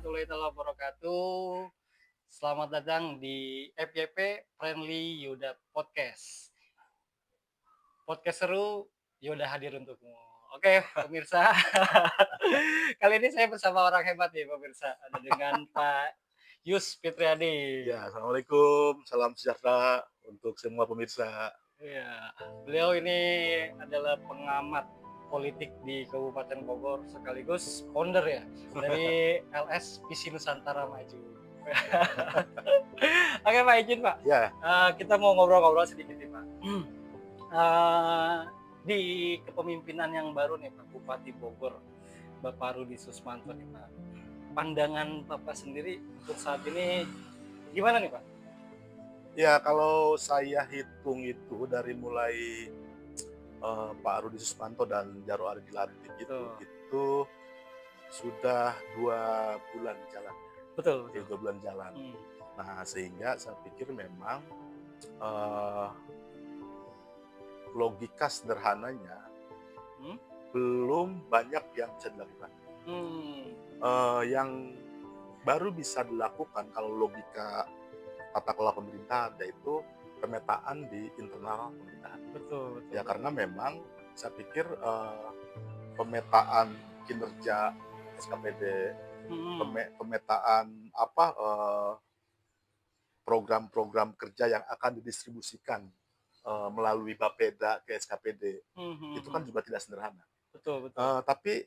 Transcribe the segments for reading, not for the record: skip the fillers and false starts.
warahmatullahi wabarakatuh. Selamat datang di FYP Friendly Yuda Podcast. Podcast seru, Yuda hadir untukmu. Oke, pemirsa. Kali ini saya bersama orang hebat nih, pemirsa. Ada dengan Pak Yus Fitriadi. Ya, assalamualaikum, salam sejahtera untuk semua pemirsa. Iya, beliau ini adalah pengamat politik di Kabupaten Bogor sekaligus founder ya dari LS Visi Nusantara Maju. Oke Pak, izin Pak. Ya, Kita mau ngobrol-ngobrol sedikit nih Pak. Di kepemimpinan yang baru nih Pak, Bupati Bogor, Bapak Rudi Susmanto nih Pak. Pandangan Bapak sendiri untuk saat ini gimana nih Pak? ya kalau saya hitung itu dari mulai Pak Rudi Susmanto dan Jarod Ari dilantik itu sudah 2 bulan jalan. Betul. Ya, 2 bulan jalan. Nah, sehingga saya pikir memang logika sederhananya belum banyak yang bisa dilakukan. Yang baru bisa dilakukan kalau logika tata kelola pemerintahan yaitu pemetaan di internal pemerintahan. Betul. Ya karena memang saya pikir pemetaan kinerja SKPD, pemetaan program-program kerja yang akan didistribusikan melalui Bapeda ke SKPD itu kan juga tidak sederhana. Betul. Tapi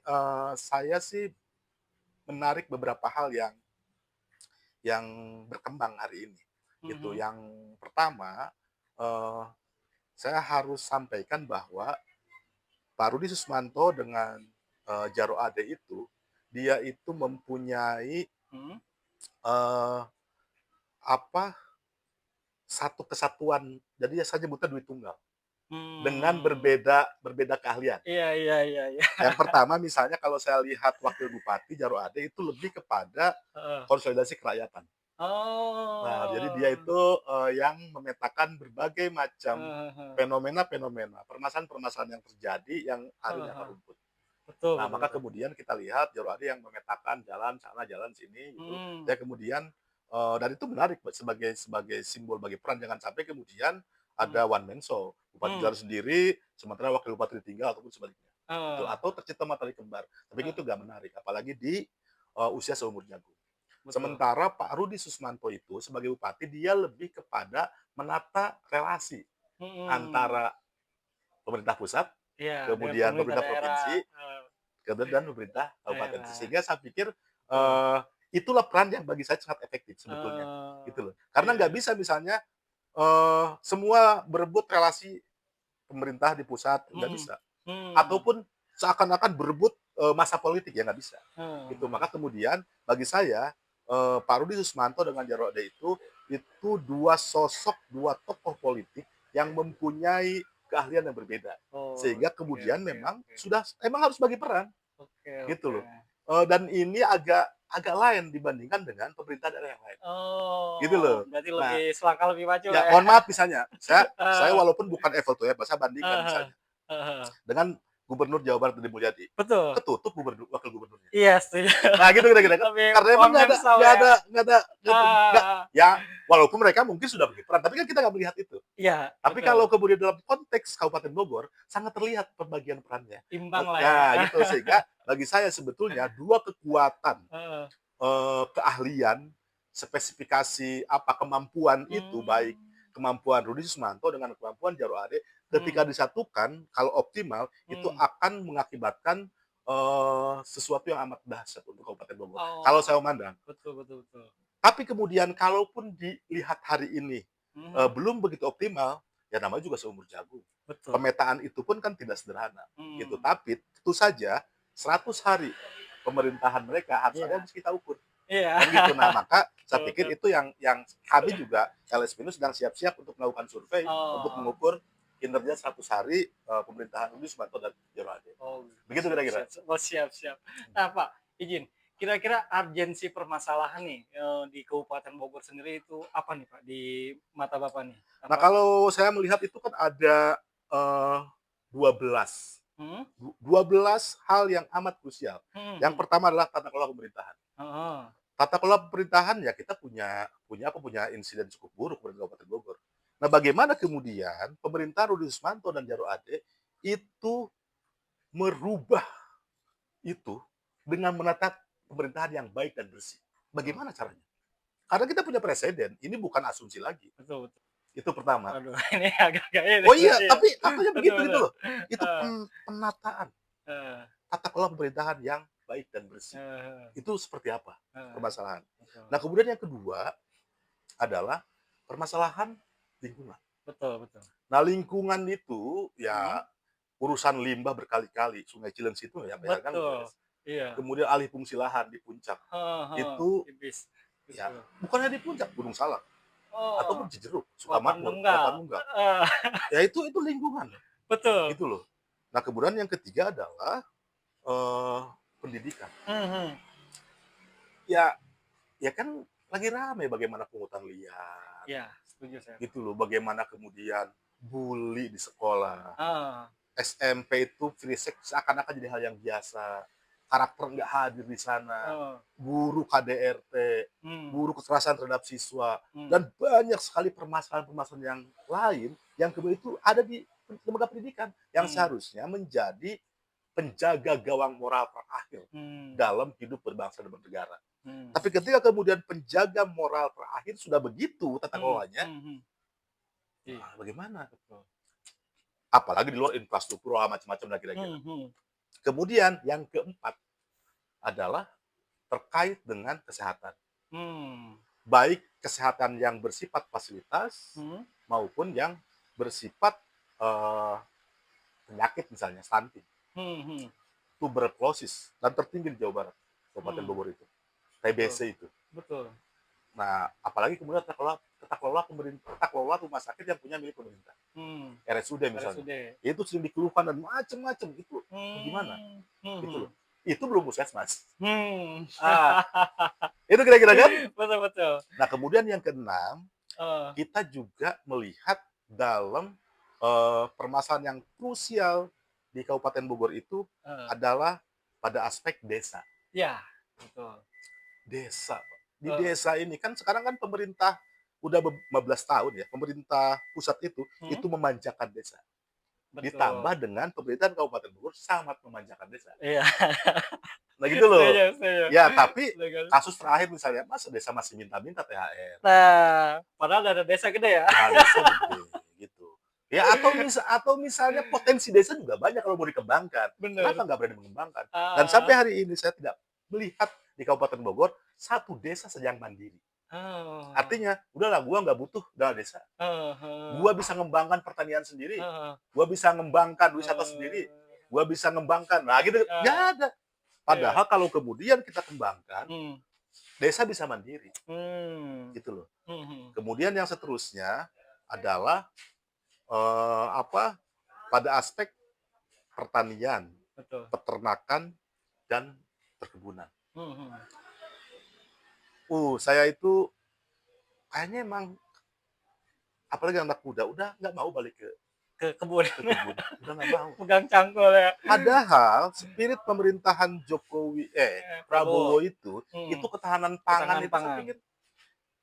saya sih menarik beberapa hal yang berkembang hari ini. Gitu. Yang pertama, saya harus sampaikan bahwa Pak Rudi Susmanto dengan Jarod Ade itu, dia itu mempunyai satu kesatuan, jadi saya nyebutnya duit tunggal. Dengan berbeda keahlian. Iya. Yang pertama misalnya kalau saya lihat Wakil Bupati Jarod Ade itu lebih kepada konsolidasi kerakyatan. Nah, jadi dia itu yang memetakan berbagai macam fenomena-fenomena, permasalahan-permasalahan yang terjadi yang ada di akar rumput. Betul. Nah, maka kemudian kita lihat Jarod Ade yang memetakan jalan sana, jalan sini, gitu. Ya kemudian dan itu menarik sebagai simbol bagi peran. Jangan sampai kemudian ada one man show, bupati jalan sendiri, sementara wakil bupati ditinggal ataupun sebaliknya. Gitu. Atau tercipta matahari kembar. Tapi itu gak menarik, apalagi di usia seumur jagung. Sementara Pak Rudi Susmanto itu sebagai bupati dia lebih kepada menata relasi antara pemerintah pusat, kemudian pemerintah provinsi, dan pemerintah kabupaten. Sehingga saya pikir itulah peran yang bagi saya sangat efektif sebetulnya, gitu loh. Karena nggak bisa misalnya semua berebut relasi pemerintah di pusat, nggak bisa. Ataupun seakan-akan berebut masa politik, ya nggak bisa. Gitu. Maka kemudian bagi saya Pak Rudi Susmanto dengan Jarod Ade itu dua sosok, dua tokoh politik yang mempunyai keahlian yang berbeda. Sehingga kemudian memang emang harus bagi peran. Gitu loh. Dan ini agak lain dibandingkan dengan pemerintah daerah yang lain. Gitu loh. Berarti lebih selangkah lebih maju ya. Mohon maaf misalnya, saya walaupun bukan level tuh ya, saya bandingkan misalnya dengan Gubernur Jawa Barat Deddy Mulyadi. Betul. Ketutup wakil gubernurnya. Iya, setuju. Nah, gitu kira-kira. Karena emang nggak ada. Ya, walaupun mereka mungkin sudah berperan, tapi kan kita nggak melihat itu. Iya. Tapi kalau kemudian dalam konteks Kabupaten Bogor, sangat terlihat pembagian perannya. Imbang lah ya. Gitu, sehingga bagi saya sebetulnya dua kekuatan keahlian, spesifikasi kemampuan itu, baik kemampuan Rudi Susmanto dengan kemampuan Jarod Ade, ketika disatukan, kalau optimal, itu akan mengakibatkan sesuatu yang amat dahsyat untuk Kabupaten Bogor. Kalau saya memandang. Betul. Tapi kemudian kalaupun dilihat hari ini belum begitu optimal, ya namanya juga seumur jagung. Betul. Pemetaan itu pun kan tidak sederhana. Gitu. Tapi tentu saja 100 hari pemerintahan mereka harus kita ukur. Iya. Gitu. Nah, maka saya pikir itu yang kami juga LS Minus sedang siap-siap untuk melakukan survei untuk mengukur kinerja 100 hari pemerintahan Rudi Susmanto dan Jarod Ade. Begitu kira-kira. Siap. Nah, Pak, izin. Kira-kira urgensi permasalahan nih di Kabupaten Bogor sendiri itu apa nih Pak di mata Bapak nih? Nah, kalau saya melihat itu kan ada 12 hal yang amat krusial. Yang pertama adalah tata kelola pemerintahan. tata kelola pemerintahan ya kita punya insiden cukup buruk di Kabupaten Bogor. Nah, bagaimana kemudian pemerintah Rudi Susmanto dan Jarot Ade itu merubah itu dengan menata pemerintahan yang baik dan bersih. Betul. Bagaimana caranya? Karena kita punya presiden, ini bukan asumsi lagi. Betul betul. Itu pertama. Waduh, ini agak-agak ini Oh iya, iya. tapi faktanya Betul begitu gitu betul. loh. Itu Heeh, penataan heeh, tata kelola pemerintahan yang baik dan bersih. heeh, Itu seperti apa heeh, permasalahan. betul. Nah, kemudian yang kedua adalah permasalahan lingkungan. Betul betul. Nah, lingkungan itu Mhm, ya urusan limbah berkali-kali. Sungai Cilengsi itu ya kan betul. beres. Iya. Kemudian alih fungsi lahan di puncak. Heeh heeh, Itu tipis. ya Betul. bukannya di puncak, Gunung Salak Oh, ataupun Cijeruk, Papan Sukamakmur, Nunggal. Tapanunggal. Heeh, Ya itu lingkungan, betul. gitu loh. Nah, kemudian yang ketiga adalah eh, pendidikan. Mhm. Ya, ya kan lagi ramai bagaimana pungutan liar, Iya, setuju saya. gitu loh. Bagaimana kemudian bully di sekolah. Heeh, SMP itu free sex seakan-akan jadi hal yang biasa. Karakter nggak hadir di sana. heeh, Guru KDRT, mmm, guru kekerasan terhadap siswa, mmm, dan banyak sekali permasalahan-permasalahan yang lain yang kemudian itu ada di lembaga pendidikan yang mmm, seharusnya menjadi penjaga gawang moral terakhir mmm, dalam hidup berbangsa dan bernegara. mmm, Tapi ketika kemudian penjaga moral terakhir sudah begitu tata kelolanya, mhm. Iya, bagaimana? betul. Apalagi di luar infrastruktur macam-macam lah kira-kira. Mhm, Kemudian yang keempat adalah terkait dengan kesehatan. mmm, Baik kesehatan yang bersifat fasilitas mhm, maupun yang bersifat eh, penyakit misalnya stunting, mhm, tuberkulosis dan tertinggi di Jawa Barat, Kabupaten mmm, Bogor itu, betul TBC itu. betul. Nah, apalagi kemudian tata kelola rumah sakit yang punya milik pemerintah, Mmm, RSUD misalnya. RSUD. Itu sering dikeluhkan dan macam-macam itu bagaimana? Itu Mhm, loh. Itu belum puskesmas. mmm. Ah, itu kira-kira kan? Betul betul. Nah, kemudian yang keenam, Heeh, kita juga melihat dalam permasalahan yang krusial di Kabupaten Bogor itu heeh. adalah pada aspek desa. Iya, betul. Desa, Pak. Di Heeh, desa ini kan sekarang kan pemerintah udah 15 tahun ya, pemerintah pusat mhm, itu memanjakan desa. betul. Ditambah dengan pemerintahan Kabupaten Bogor sangat memanjakan desa. Iya. Nah gitu loh. Setuju setuju. Ya, tapi Betul. kasus terakhir misalnya, masa desa masih minta-minta THR? Nah, padahal dana desa gede ya? Padahal desa gede, gitu. Ya, atau misalnya potensi desa juga banyak kalau mau dikembangkan. Kenapa Bener. nggak berani mengembangkan? Dan sampai Ah, hari ini saya tidak melihat di Kabupaten Bogor satu desa sedang mandiri. oh, Artinya, udahlah gua nggak butuh dana desa. heeh heeh, Gua bisa ngembangkan pertanian sendiri. heeh, Gua bisa ngembangkan wisata sendiri. eee, Gua bisa ngembangkan. Nah, gitu. Nggak ah, ada. iya, Padahal kalau kemudian kita kembangkan, mmm, desa bisa mandiri. mmm, Gitu loh. mhm, Kemudian yang seterusnya adalah apa, pada aspek pertanian, betul, peternakan, dan perkebunan. mhm, Saya itu kayaknya emang apalagi anak muda, udah nggak mau balik ke kebun, ke kebun, udah nggak mau. pegang cangkul ya, Padahal spirit pemerintahan Prabowo, Prabowo itu mhm, ketahanan pangan ketahanan itu saya pangan, pikir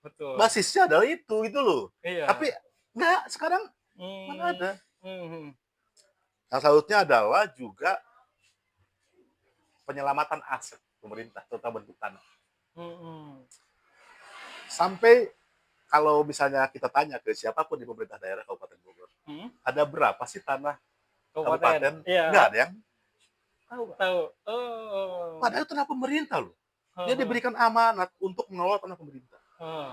betul, basisnya adalah itu loh. iya, Tapi nggak, sekarang mana mmm, ada. mhm, Yang selanjutnya adalah juga penyelamatan aset pemerintah, terutama bentuk tanah. mhm, Sampai kalau misalnya kita tanya ke siapapun di pemerintah daerah Kabupaten Bogor, mhm, ada berapa sih tanah kabupaten, kabupaten? Nggak iya, ada yang tahu, Pak. tahu, oh, Padahal itu tanah pemerintah loh. Dia heeh diberikan amanat untuk mengelola tanah pemerintah. heeh,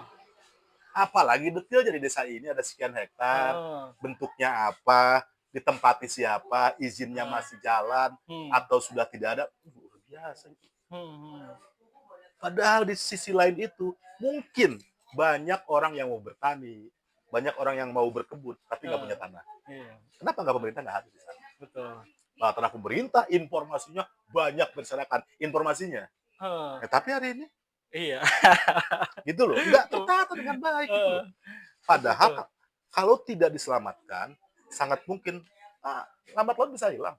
Apalagi detail jadi desa ini ada sekian hektar, heeh, bentuknya apa, ditempati siapa, izinnya heeh, masih jalan, mmm, atau sudah tidak ada. Luar biasa itu. mhm, Padahal di sisi lain itu, mungkin banyak orang yang mau bertani, banyak orang yang mau berkebun, tapi nggak punya heeh, tanah. iya, Kenapa nggak pemerintah nggak hadir di sana? betul, Nah, tanah pemerintah, informasinya banyak berserakan. Informasinya. heeh, Tapi hari ini, iya, gitu loh, nggak betul, tertata dengan baik gitu heeh, loh. betul Padahal betul, kalau tidak diselamatkan, sangat mungkin lambat laun bisa hilang,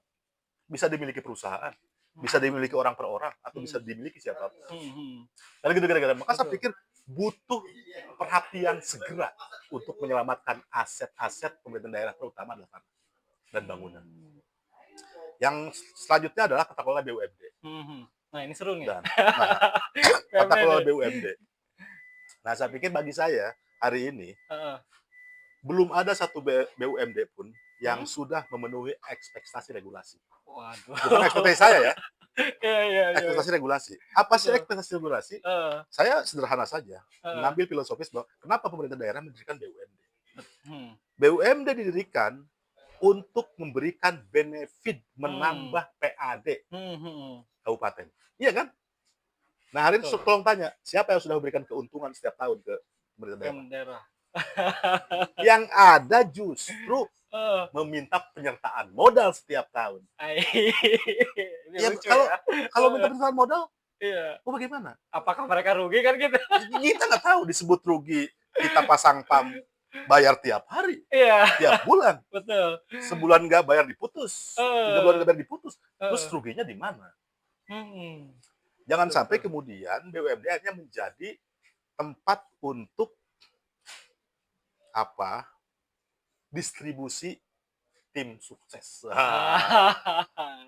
bisa dimiliki perusahaan. bisa dimiliki orang per orang atau bisa Mhm. dimiliki siapapun. Mhm. Kan gitu kira-kira. Maka saya Betul. pikir butuh perhatian segera untuk menyelamatkan aset-aset pemerintah daerah terutama adalah tanah dan bangunan. Mmm. Yang selanjutnya adalah tata kelola BUMD. Mhm. Nah, ini seru nih. Dan nah, tata kelola PMD. BUMD. Nah, saya pikir bagi saya hari ini Heeh. belum ada satu BUMD pun yang Mhm? sudah memenuhi ekspektasi regulasi. Waduh. Bukan ekspektasi saya ya, Iya iya iya. ekspektasi regulasi. Apa sih Betul. ekspektasi regulasi? Heeh Saya sederhana saja, heeh. mengambil filosofis bahwa kenapa pemerintah daerah mendirikan BUMD. Hmm. BUMD didirikan untuk memberikan benefit Hmm. menambah PAD Mhm. kabupaten. Iya kan? Nah, hari ini Betul. tolong tanya, siapa yang sudah memberikan keuntungan setiap tahun ke pemerintah daerah? Pem daerah. Yang ada justru Heeh. meminta penyertaan modal setiap tahun. Ai ini Ya lucu kalau ya. kalau minta Heeh. penyertaan modal, Iya. oh bagaimana? Apakah mereka rugi kan gitu? Kita nggak tahu disebut rugi, kita pasang PAM bayar tiap hari, Iya, tiap bulan. betul. Sebulan nggak bayar diputus, 3 bulan Heeh, nggak bayar diputus. Terus heeh. ruginya di mana? Mhm. Jangan Betul sampai betul. kemudian BUMD hanya menjadi tempat untuk apa? Distribusi tim sukses.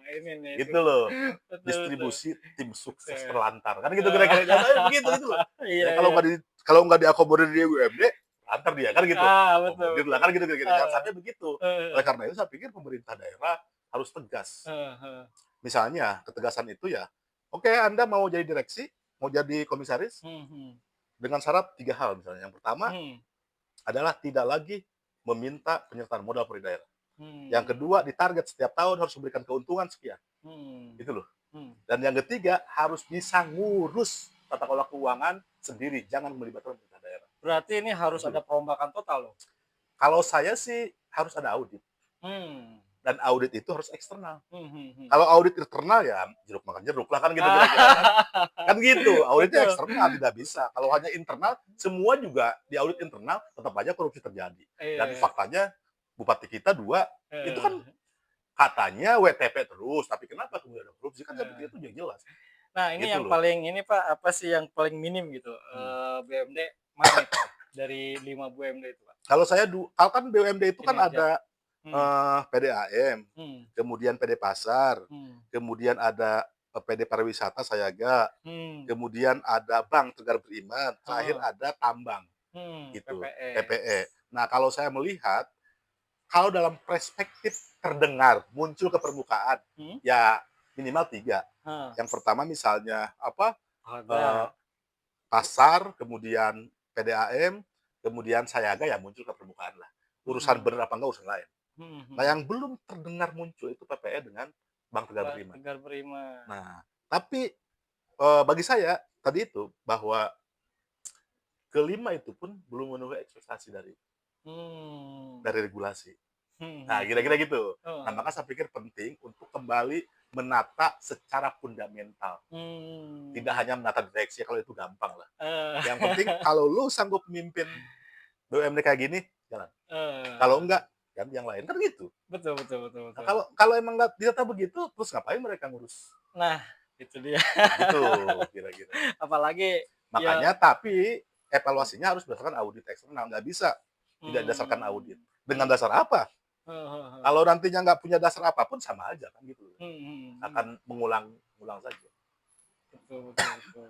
Ini nih Gitu tim loh. betul betul. Distribusi tim sukses Sukses. terlantar. Kan gitu kira-kira. Jangan begitu gitu loh. Iya Ya iya. kalau nggak diakomodir di BUMD, terlantar dia kan gitu. Betul Akomodir lah betul. kan gitu kira-kira. Jangan Heeh, sampai begitu. Oleh heeh, karena itu saya pikir pemerintah daerah harus tegas. heeh heeh. Misalnya ketegasan itu ya, oke Anda mau jadi direksi, mau jadi komisaris, Mhm, dengan syarat 3 hal misalnya. Yang pertama hmm, adalah tidak lagi meminta penyertaan modal dari daerah. Yang hmm, kedua, ditarget setiap tahun harus memberikan keuntungan sekian. hmm, Itu loh. hmm. Dan yang ketiga, harus bisa ngurus tata kelola keuangan sendiri, jangan melibatkan pemerintah daerah. Berarti ini harus Itu ada loh. perombakan total loh? Kalau saya sih harus ada audit Hmm, dan audit itu harus eksternal. hmm. Kalau audit internal ya jeruk makan jeruk lah kan gitu kira-kira kan. Ah, Kan gitu, auditnya betul. eksternal tidak bisa. Kalau hanya internal, semua juga di audit internal tetap aja korupsi terjadi. Dan Iya, faktanya bupati kita 2 itu kan heeh, katanya WTP terus, tapi kenapa kemudian ada korupsi? Kan saya pikir heeh. itu yang jelas. Nah, ini Gitu yang loh. paling ini, Pak, apa sih yang paling minim gitu, Hmm. BUMD mana itu dari 5 BUMD itu, Pak, Kalau kan BUMD itu kan kinerja? ada Hmm, PDAM, hmm, kemudian PD Pasar, hmm, kemudian ada PD Pariwisata Sayaga, hmm, kemudian ada Bank Tegar Beriman, terakhir heeh, ada Tambang gitu, PPE. PPE. Nah, kalau saya melihat kalau dalam perspektif terdengar muncul ke permukaan, Hmm, ya minimal 3. heeh, Yang pertama misalnya apa, eee, ada, pasar, kemudian PDAM, kemudian Sayaga ya muncul ke permukaan lah. Urusan mhm, bener apa enggak urusan lain. mhm Nah, mhm. yang belum terdengar muncul itu PPE dengan Bank Tegar Mbak, Beriman. Tegar Beriman. Nah, tapi, bagi saya tadi itu bahwa kelima itu pun belum memenuhi ekspektasi Mmm, dari regulasi. Nah, mhm kira-kira mhm. gitu. Nah, Heeh. maka saya pikir penting untuk kembali menata secara fundamental. Tidak Mmm, hanya menata direksi, kalau itu gampang lah. eee, Yang penting kalau lu sanggup mimpin BUMD kayak gini, jalan. Kalau eee, enggak, ganti yang lain. Kan gitu. betul betul betul Nah, betul. kalau emang nggak ternyata begitu, terus ngapain mereka ngurus? Nah, itu dia. Gitu kira-kira. Apalagi ya Makanya tapi evaluasinya harus berdasarkan audit eksternal, nggak bisa tidak didasarkan audit. mmm, Dengan mhm, dasar apa? heeh heeh heeh. Kalau nantinya nggak punya dasar apapun sama aja kan gitu. Mhm mhm mhm. Akan mengulang-ulang saja. Betul betul betul.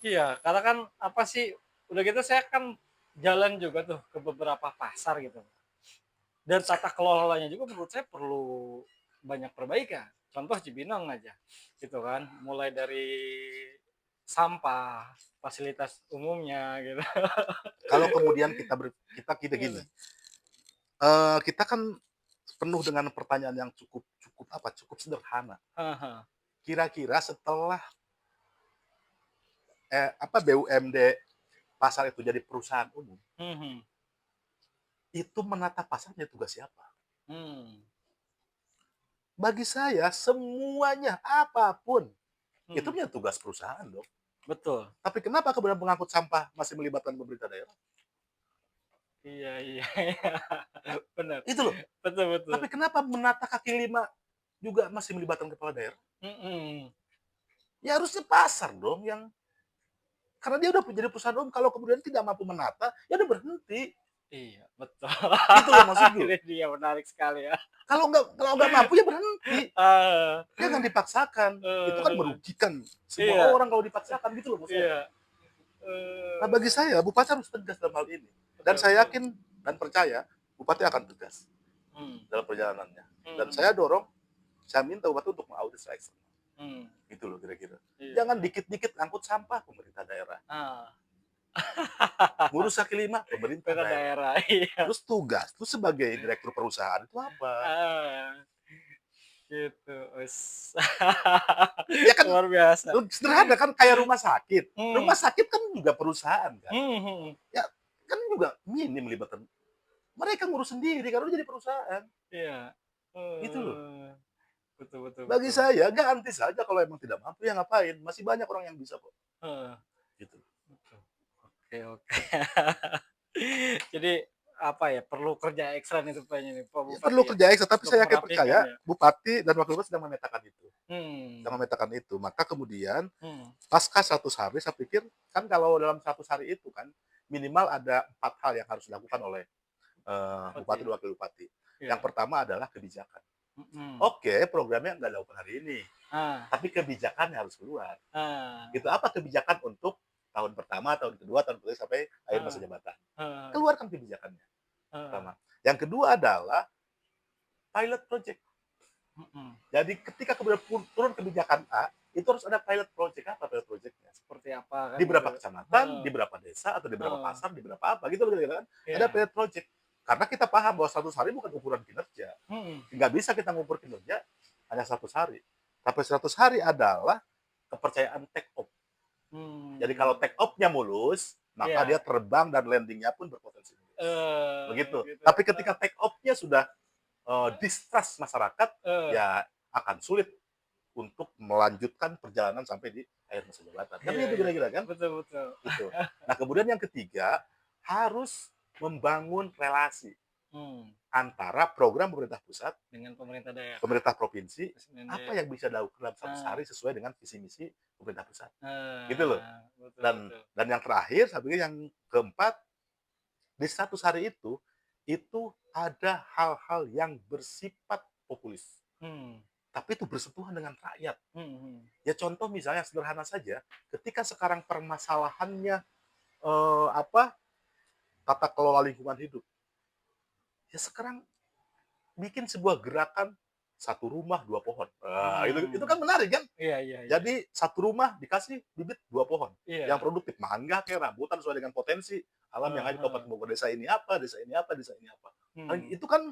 Iya, karena kan apa sih, udah gitu saya kan jalan juga tuh ke beberapa pasar gitu, dan tata kelolanya juga menurut saya perlu banyak perbaikan. Contoh Cibinong aja, gitu kan, mulai dari sampah, fasilitas umumnya gitu. Kalau kemudian kita gini, kita kan penuh dengan pertanyaan yang cukup cukup apa, cukup sederhana. Heeh heeh. Kira-kira setelah, BUMD pasar itu jadi perusahaan umum, Mhm, itu menata pasarnya tugas siapa? mmm, Bagi saya semuanya, apapun, itu mhm, punya tugas perusahaan dong. betul. Tapi kenapa kemudian pengangkut sampah masih melibatkan pemerintah daerah? Iya iya iya, bener, Itu loh. betul betul. Tapi kenapa menata kaki lima juga masih melibatkan kepala daerah? Mhm. Ya harusnya pasar dong yang karena dia udah jadi perusahaan umum, kalau kemudian tidak mampu menata, ya udah berhenti. Iya, betul. Gitu loh maksudku. Ini dia menarik sekali ya. Kalau nggak mampu ya berhenti. Ah, Jangan dipaksakan. Itu kan eee, merugikan semua iya orang kalau dipaksakan gitu loh maksud saya. iya, Nah bagi eee, saya Bupati harus tegas dalam hal ini. Dan betul saya betul. yakin dan percaya Bupati akan tegas Mmm, dalam perjalanannya. Dan mhm, saya dorong, saya minta Bupati untuk mengaudit secara eksternal. mmm, Gitu loh kira-kira. iya, Jangan dikit-dikit ngangkut sampah pemerintah daerah. ah. Ngurus kaki lima pemerintah Beda daerah. daerah, iya, Terus tugas itu sebagai direktur perusahaan itu apa? ah, gitu, wes. Ya kan Luar biasa. sederhana kan kayak rumah sakit. Mmm, Rumah sakit kan juga perusahaan kan. mhm mhm, Ya kan juga minim libatkan. Mereka ngurus sendiri karena udah jadi perusahaan. iya, Gitu loh. betul betul Bagi betul, saya ganti saja kalau emang tidak mampu ya ngapain. Masih banyak orang yang bisa kok. heeh, Gitu. betul. Oke oke. Jadi, apa ya, perlu kerja ekstra nih rupanya nih Pak Ya Bupati perlu ya, kerja ekstra tapi untuk saya yakin merapikan percaya ya? Bupati dan Wakil Bupati sedang memetakan itu. Hmm, Sedang memetakan itu. Maka kemudian hmm, pasca 100 hari saya pikir kan kalau dalam 100 hari itu kan minimal ada 4 hal yang harus dilakukan oleh Bupati Bupati, dan Wakil Bupati. Yang iya, pertama adalah kebijakan. mhm, Oke, programnya nggak dilakukan hari ini, ah, tapi kebijakannya harus keluar. ah, Itu apa kebijakan untuk tahun pertama, tahun kedua, tahun ketiga sampai akhir masa ah, jabatan. heeh, Keluarkan kebijakannya. heeh, Pertama. Yang kedua adalah pilot project. mhm, Jadi ketika kemudian turun kebijakan A, itu harus ada pilot project. Apa pilot projectnya? seperti apa kan Di gitu, berapa kecamatan, heeh, di berapa desa, atau di berapa heeh, pasar, di berapa apa gitu loh kan. Ada iya, pilot project. Karena kita paham bahwa 100 hari bukan ukuran kinerja. mhm, Nggak bisa kita ngukur kinerja hanya 100 hari. Tapi 100 hari adalah kepercayaan take off. Jadi kalau mmm, take off-nya mulus, maka dia iya, terbang dan landing-nya pun berpotensi mulus. Begitu. gitu, Tapi ketika take off-nya sudah distrust masyarakat, heeh, ya akan sulit untuk melanjutkan perjalanan sampai di akhir masa jabatan. Kan iya itu iya, kira-kira kan? betul betul, Itu. Nah, kemudian yang ketiga, harus membangun relasi mmm, antara program pemerintah pusat, dengan pemerintah daerah, pemerintah provinsi, resmen apa daerah, yang bisa dilakukan dalam 100 ah, hari sesuai dengan visi misi pemerintah pusat. Gitu loh. betul Dan betul, dan yang terakhir, saya pikir yang keempat, di 100 hari itu ada hal-hal yang bersifat populis. mmm, Tapi itu bersentuhan dengan rakyat. mhm mhm, Ya contoh misalnya sederhana saja, ketika sekarang permasalahannya tata kelola lingkungan hidup. Ya sekarang bikin sebuah gerakan satu rumah dua pohon. Nah, itu kan mmm, menarik kan? iya iya iya, Jadi satu rumah dikasih bibit dua pohon yang iya, produktif, mangga kayak rambutan sesuai dengan potensi alam yang heeh ada di heeh, Kabupaten Bogor. Desa ini apa, desa ini apa, desa ini apa. Nah, mmm, itu kan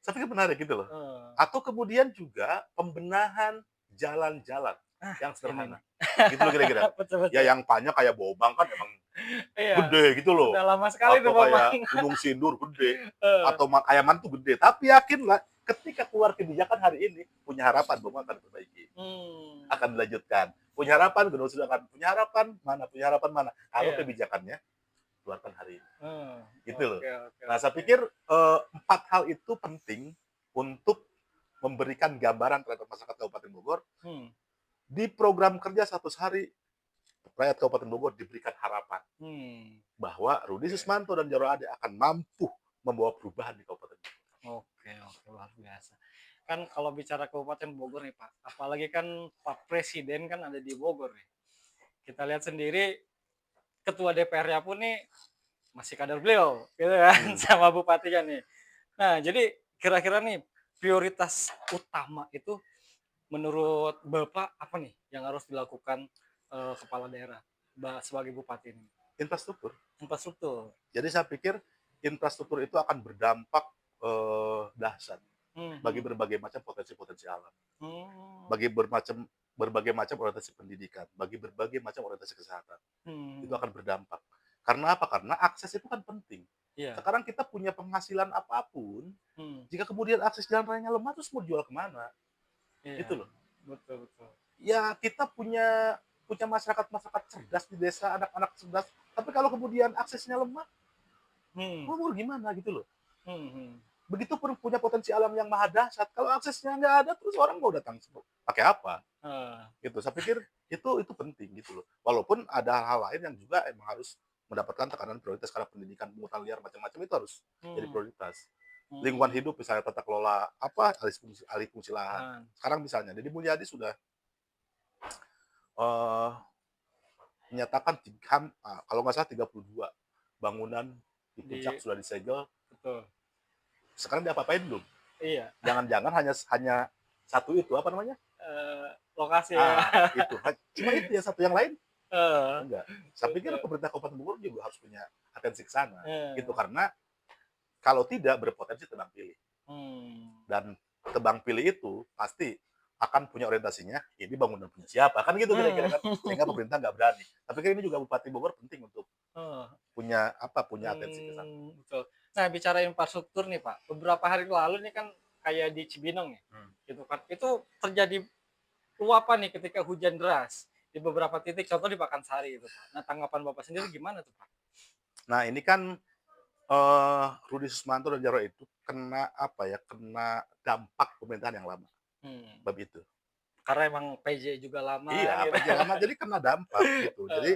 saya pikir menarik gitu loh. heeh, Atau kemudian juga pembenahan jalan-jalan ah, yang ini sederhana. nih, Gitu loh kira-kira. betul Ya betul, yang panjang kayak Bobang kan emang iya, gede gitu sudah loh. lama sekali tuh Atau Bambang, kayak Gunung Sindur gede. heeh, Atau Kayaman tuh gede. Tapi yakinlah ketika keluar kebijakan hari ini punya harapan Bobang akan diperbaiki. mmm, Akan dilanjutkan. Punya harapan Gunung Sindur akan punya harapan mana? Punya harapan mana? Kalau iya, kebijakannya keluarkan hari ini. Gitu loh. oke oke Nah, saya oke, pikir 4 hal itu penting untuk memberikan gambaran terhadap masyarakat Kabupaten Bogor mmm, di program kerja 100 hari rakyat Kabupaten Bogor diberikan harapan mmm, bahwa Rudi oke. Susmanto dan Jarod Ade akan mampu membawa perubahan di Kabupaten Bogor. Oke oke, luar biasa. Kan kalau bicara Kabupaten Bogor nih Pak, apalagi kan Pak Presiden kan ada di Bogor nih. Kita lihat sendiri ketua DPR-nya pun nih masih kader beliau, gitu kan, Hmm. sama bupatinya nih. Nah, jadi kira-kira nih prioritas utama itu menurut Bapak apa nih yang harus dilakukan, kepala daerah sebagai bupati ini? Infrastruktur. Infrastruktur. Jadi saya pikir infrastruktur itu akan berdampak dahsyat bagi Mhm. berbagai macam potensi-potensi alam, Mmm, bagi berbagai macam orientasi pendidikan, bagi berbagai macam orientasi kesehatan. Itu mhm. akan berdampak. Karena apa? Karena akses itu kan penting. Iya, Sekarang kita punya penghasilan apapun, mhm, jika kemudian akses jalan rayanya lemah, terus mau jual kemana? iya, Itu loh. betul betul. Ya kita punya punya masyarakat-masyarakat cerdas di desa, anak-anak cerdas, tapi kalau kemudian aksesnya lemah, Hmm, mau gimana gitu loh. mhm. Begitupun punya potensi alam yang maha dahsyat, kalau aksesnya nggak ada, terus orang mau datang pakai apa? Heeh. Gitu. Saya pikir itu penting gitu loh. Walaupun ada hal-hal lain yang juga emang harus mendapatkan tekanan prioritas karena pendidikan, pungutan liar macam-macam itu harus jadi Mmm, prioritas. Lingkungan mhm. hidup misalnya tata kelola apa, alih fungsi lahan. Lahan. Sekarang misalnya Deddy Mulyadi sudah, eee, menyatakan kalau nggak salah 32 bangunan di puncak Di sudah disegel, betul. sekarang diapa-apain belum? Iya, Jangan-jangan hanya satu itu, apa namanya? lokasi ya. Itu, cuma itu yang satu, yang lain Heeh, enggak. Saya pikir betul. pemerintah Kabupaten Bogor juga harus punya atensi ke sana, gitu. Heeh. Karena kalau tidak berpotensi tebang pilih. Mmm. Dan tebang pilih itu pasti akan punya orientasinya, ini bangunan punya siapa, kan gitu kira-kira kan. Sehingga pemerintah nggak berani. Tapi kan ini juga Bupati Bogor penting untuk Heeh. punya atensi ke sana. Betul. Nah, bicara infrastruktur nih, Pak, beberapa hari lalu nih kan kayak di Cibinong ya, Hmm. gitu kan, itu terjadi luapan nih ketika hujan deras di beberapa titik, contoh di Pakansari itu, Pak. Nah, tanggapan Bapak sendiri gimana tuh, Pak? Nah ini kan Rudi Susmanto dan Jarot itu kena apa ya, kena dampak pemerintahan yang lama, Hmm. bab itu. Karena emang PJ juga lama Iya, gitu. PJ lama jadi kena dampak gitu. Heeh, Jadi,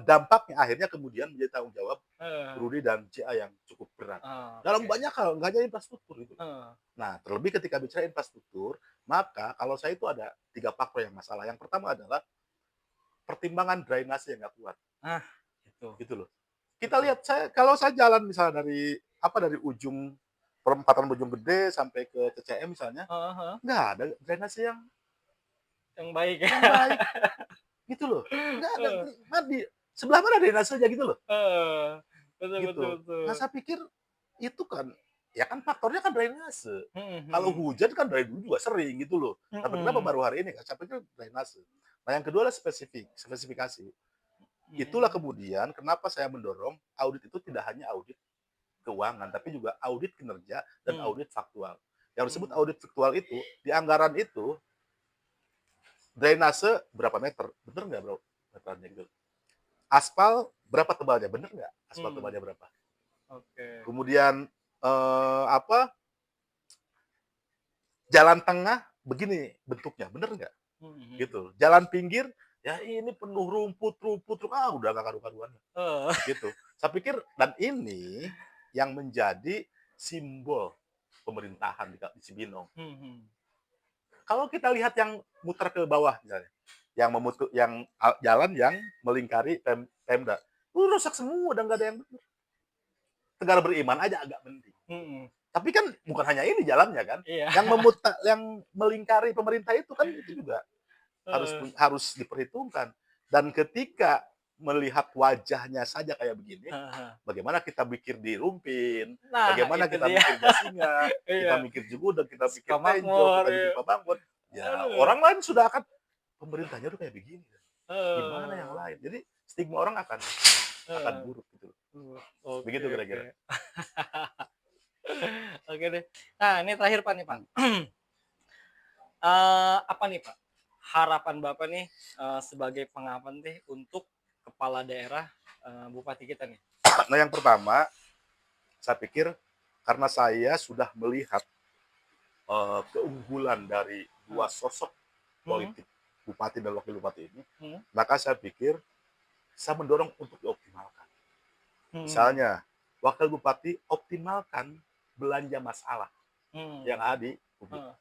dampaknya akhirnya kemudian menjadi tanggung jawab heeh. Rudi dan CA yang cukup berat. Dalam Oke. banyak hal, nggak hanya infrastruktur gitu. Heeh. Nah, terlebih ketika bicara infrastruktur, maka kalau saya itu ada 3 faktor yang masalah. Yang pertama adalah pertimbangan drainase yang nggak kuat, Ah, itu, gitu loh. Kita betul. lihat kalau saya jalan misalnya dari ujung perempatan Bojonggede sampai ke CCM misalnya, Heeh heeh, nggak ada drainase yang baik ya. yang baik, gitu loh. Nggak ada, Heeh, di sebelah mana drainasenya gitu loh, heeh. Betul betul gitu. betul. Nah, saya pikir itu kan, ya kan faktornya kan drainase. Mhm Kalau mhm. hujan kan dari dulu juga sering gitu loh. Tapi kenapa Mhm. baru hari ini kan? Saya pikir drainase. Nah, yang kedua adalah spesifikasi. Itulah Mhm. kemudian kenapa saya mendorong audit itu tidak hanya audit keuangan, tapi juga audit kinerja dan Mmm, audit faktual. Yang disebut mmm. audit faktual itu, di anggaran itu, drainase berapa meter? Bener nggak bro? Meternya gitu. Aspal berapa tebalnya? Bener nggak? Aspal Mmm, tebalnya berapa? oke. Kemudian jalan tengah begini bentuknya, bener nggak? Mhm mhm. Gitu. Jalan pinggir, ya ini penuh rumput, rumput, udah nggak karu-karuan Heeh. gitu. Saya pikir dan ini yang menjadi simbol pemerintahan di Cibinong. Mhm. Kalau kita lihat yang muter ke bawah misalnya, yang jalan yang melingkari Pemda, rusak semua dan nggak ada yang benar. Negara beriman aja agak mending. Mhm. Tapi kan bukan hanya ini jalannya kan, Iya. yang melingkari pemerintah itu kan itu juga Heeh. harus diperhitungkan. Dan ketika melihat wajahnya saja kayak begini, Heeh heeh. bagaimana kita mikir di Rumpin, Nah, bagaimana itu kita dia. mikir Jasinga, kita Iya. mikir Jugudang, kita mikir Tenjo, Sukamakmur, kita iya. mikir Pabangkot, ya Aduh. orang lain sudah akan pemerintahnya tuh kayak begini. Gimana yang Heeh. lain? Jadi stigma orang akan Heeh. buruk gitu. Oke Begitu oke. kira-kira. Oke deh. Nah, ini terakhir, Pak, nih, Pak. Hmm. Apa nih, Pak, harapan Bapak nih, sebagai pengamat nih untuk kepala daerah, bupati kita nih? Nah, yang pertama, saya pikir karena saya sudah melihat keunggulan dari dua Heeh. sosok Mhm politik, bupati dan wakil bupati ini, mhm maka saya pikir saya mendorong untuk dioptimalkan. mhm Misalnya, wakil bupati optimalkan belanja masalah yang mhm. ada di publik. Heeh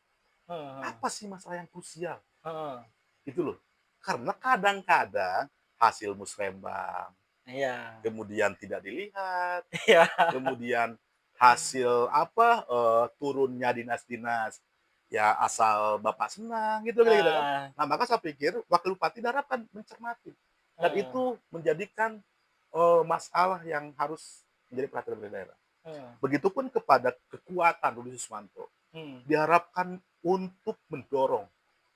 heeh Apa sih masalah yang krusial? heeh. Itu loh. Karena kadang-kadang hasil musrembang, Iya. kemudian tidak dilihat, Iya. kemudian hasil turunnya dinas-dinas, ya asal Bapak senang gitu gitu kan. Ah, Nah, maka saya pikir wakil bupati diharapkan mencermati dan heeh itu menjadikan, masalah yang harus menjadi perhatian pemerintah daerah. heeh. Begitupun kepada kekuatan Rudi Susmanto, Mmm, diharapkan untuk mendorong.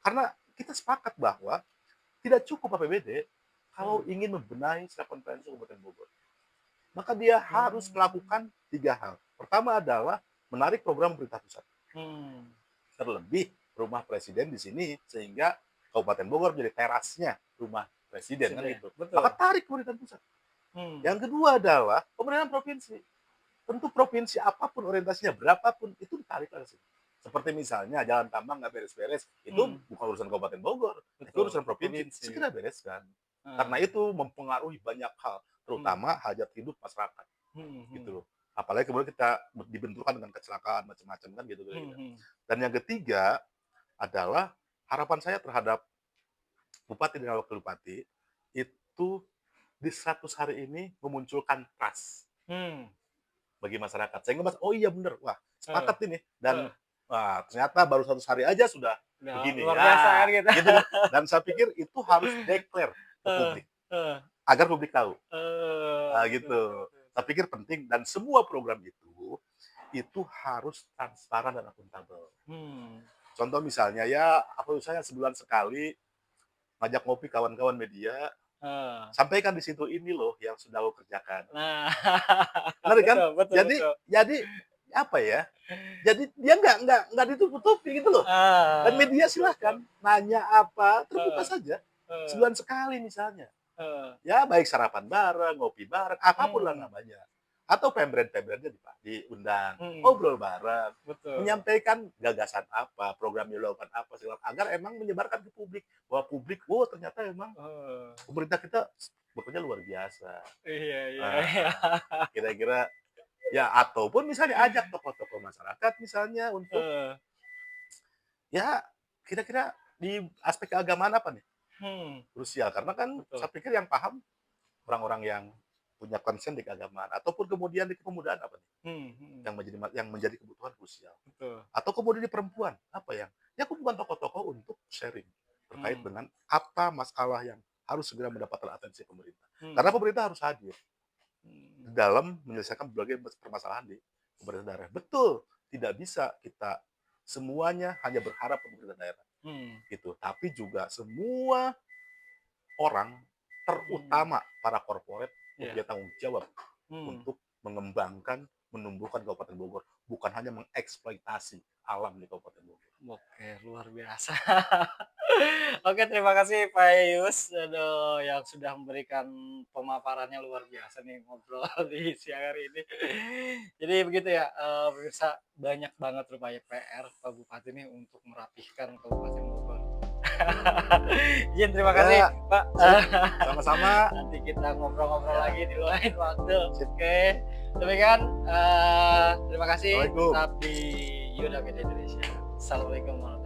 Karena kita sepakat bahwa tidak cukup APBD kalau mmm, ingin membenahi secara komprehensif Kabupaten Bogor. Maka dia harus mmm, melakukan 3 hal. Pertama adalah menarik program pemerintah pusat. mmm. Terlebih rumah presiden di sini sehingga Kabupaten Bogor menjadi terasnya rumah presiden kan Presiden, gitu. Maka betul. tarik pemerintah pusat. Mmm, Yang kedua adalah pemerintahan provinsi. tentu provinsi apapun orientasinya, berapapun, itu ditarik ke situ. Seperti misalnya jalan tambang nggak beres-beres, itu bukan urusan Kabupaten Bogor, itu betul, urusan provinsi, provinsi. segera bereskan. Heeh. Karena itu mempengaruhi banyak hal, terutama hajat hidup masyarakat, gitu loh. Apalagi kemudian kita dibenturkan dengan kecelakaan macam-macam kan gitu kira-kira. Dan yang ketiga adalah harapan saya terhadap bupati dan wakil bupati itu di 100 hari ini memunculkan trust bagi masyarakat. Sehingga oh iya bener, wah Heeh, sepakat ini. Dan heeh. wah ternyata baru 100 hari aja sudah Udah begini. luar biasa kan gitu. Gitu. Dan saya pikir itu harus declare ke Heeh, publik, heeh. agar publik tahu. Betul, Gitu. betul, betul. Saya pikir penting dan semua program itu harus transparan dan akuntabel. Contoh misalnya ya, aku saya sebulan sekali ngajak ngopi kawan-kawan media, Heeh. sampaikan di situ ini loh yang sudah aku kerjakan. Nah, Benar kan? betul, betul, Jadi betul. jadi apa ya? Jadi dia nggak ditutup-tutupi gitu loh. Dan media Betul, betul. silahkan nanya apa, terbuka Heeh, saja. heeh, Sebulan sekali misalnya. heeh. Ya baik sarapan bareng, ngopi bareng, apapun lah Mmm, namanya. Atau pembrand-pembrandnya diundang, mhm, ngobrol bareng, betul. menyampaikan gagasan apa, program yang dilakukan apa, agar emang menyebarkan ke publik. Bahwa publik, oh ternyata emang Heeh. pemerintah kita bekerja luar biasa. Iya, iya, Nah, iya. kira-kira ya ataupun misalnya ajak tokoh-tokoh masyarakat misalnya untuk Heeh. ya kira-kira di aspek keagamaan apa nih Hmm, krusial, karena kan betul. saya pikir yang paham orang-orang yang punya concern di keagamaan ataupun kemudian di kepemudaan apa nih yang menjadi kebutuhan krusial, Betul. atau kemudian di perempuan apa yang ya kumpulkan tokoh-tokoh untuk sharing terkait Mmm, dengan apa masalah yang harus segera mendapatkan atensi pemerintah, karena mhm, pemerintah harus hadir mmm, dalam menyelesaikan berbagai permasalahan di pemerintah daerah. Betul, tidak bisa kita semuanya hanya berharap ke pemerintah daerah mmm, gitu, tapi juga semua orang, mhm, terutama para korporat, iya, punya tanggung jawab mmm. untuk mengembangkan, menumbuhkan Kabupaten Bogor, bukan hanya mengeksploitasi alam di Kabupaten Bogor. Oke, luar biasa. Oke, terima kasih Pak Yus, aduh yang sudah memberikan pemaparannya luar biasa nih ngobrol di siang hari ini. Jadi begitu ya, pemirsa banyak banget rupanya PR Pak Bupati nih untuk merapihkan Kabupaten Bogor. Izin terima kasih Ya, Pak, sip, sama-sama. nanti kita ngobrol-ngobrol Ya, lagi di lain waktu. sip. Oke, demikian, terima kasih Assalamualaikum. tetap di Yuda Media Indonesia. Assalamualaikum warahmatullahi